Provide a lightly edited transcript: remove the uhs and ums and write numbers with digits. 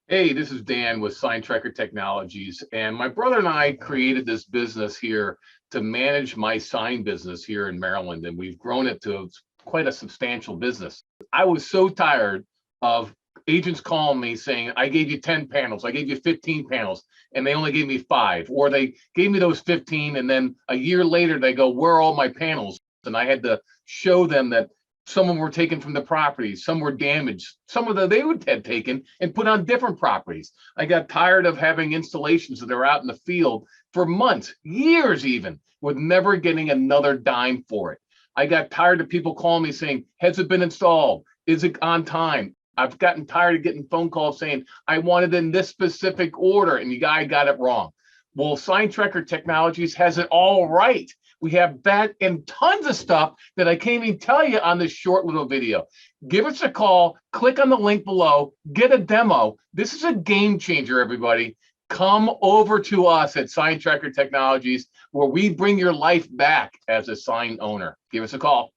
Hey, this is Dan with SignTraker Technologies, and my brother and I created this business here to manage my sign business here in Maryland, and we've grown it to quite a substantial business. I was so tired of agents calling me saying, I gave you 10 panels, I gave you 15 panels, and they only gave me 5, or they gave me those 15, and then a year later they go, where are all my panels? And I had to show them that some of them were taken from the properties, some were damaged, some of them they would have taken and put on different properties. I got tired of having installations that are out in the field for months, years even, with never getting another dime for it. I got tired of people calling me saying, has it been installed? Is it on time? I've gotten tired of getting phone calls saying, I want it in this specific order, and the guy got it wrong. Well, SignTraker Technologies has it all right. We have that and tons of stuff that I can't even tell you on this short little video. Give us a call, click on the link below, get a demo. This is a game changer, everybody. Come over to us at SignTraker Technologies, where we bring your life back as a sign owner. Give us a call.